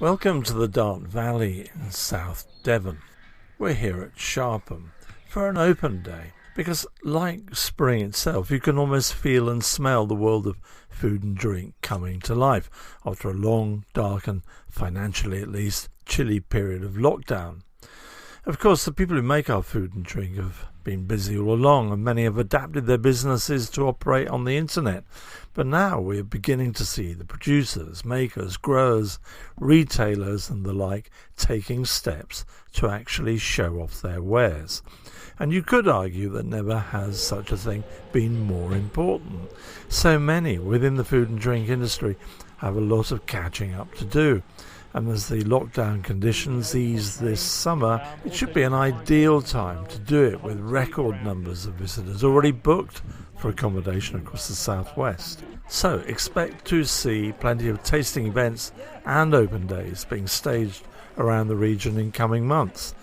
Welcome to the Dart Valley in South Devon. We're here at Sharpham for an open day because, like spring itself, you can almost feel and smell the world of food and drink coming to life after a long, dark and, financially at least, chilly period of lockdown. Of course, the people who make our food and drink have been busy all along, and many have adapted their businesses to operate on the internet. But now we're beginning to see the producers, makers, growers, retailers and the like taking steps to actually show off their wares. And you could argue that never has such a thing been more important. So many within the food and drink industry have a lot of catching up to do. And as the lockdown conditions ease this summer, it should be an ideal time to do it with record numbers of visitors already booked for accommodation across the southwest. So expect to see plenty of tasting events and open days being staged around the region in coming months.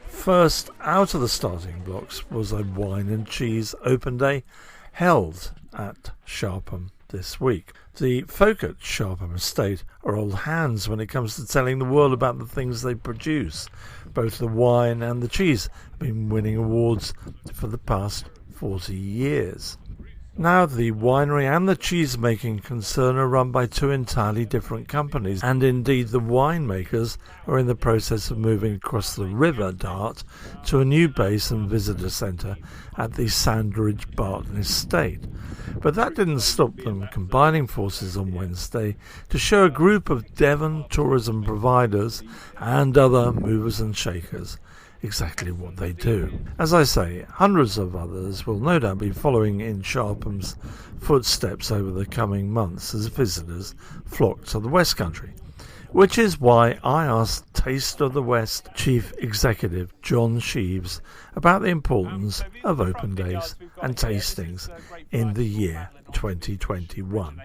First out of the starting blocks was a wine and cheese open day held at Sharpham this week. The folk at Sharpham Estate are old hands when it comes to telling the world about the things they produce. Both the wine and the cheese have been winning awards for the past 40 years. Now the winery and the cheese-making concern are run by two entirely different companies, and indeed the winemakers are in the process of moving across the River Dart to a new base and visitor centre at the Sandridge Barton Estate. But that didn't stop them combining forces on Wednesday to show a group of Devon tourism providers and other movers and shakers exactly what they do. As I say, hundreds of others will no doubt be following in Sharpham's footsteps over the coming months as visitors flock to the West Country, which is why I asked Taste of the West Chief Executive John Sheaves about the importance of open days and tastings in the year 2021.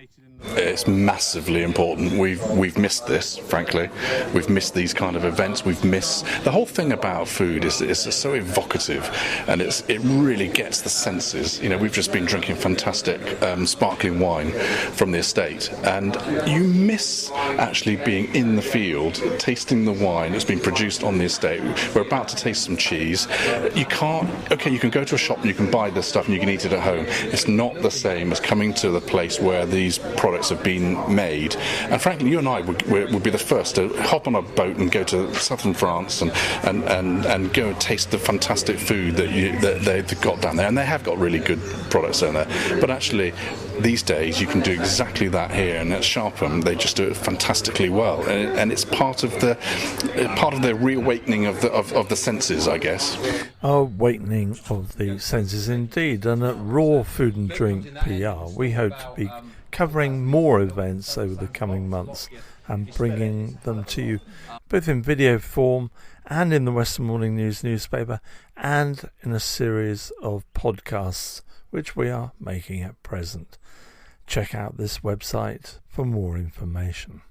It's massively important. We've missed this, frankly. We've missed these kind of events. We've missed the whole thing about food is so evocative, and it really gets the senses. You know, we've just been drinking fantastic sparkling wine from the estate, and you miss actually being in the field, tasting the wine that's been produced on the estate. We're about to taste some cheese. You can't. Okay, you can go to a shop and you can buy this stuff and you can eat it at home. It's not the same as coming to the place where these products have been made, and frankly you and I would be the first to hop on a boat and go to southern France and go and taste the fantastic food that they've got down there, and they have got really good products down there. But actually these days you can do exactly that here, and at Sharpham they just do it fantastically well, and it's part of the reawakening of the senses, I guess. Awakening of the senses indeed. And at Raw Food and Drink PR we hope to be covering more events over the coming months and bringing them to you both in video form and in the Western Morning News newspaper and in a series of podcasts which we are making at present. Check out this website for more information.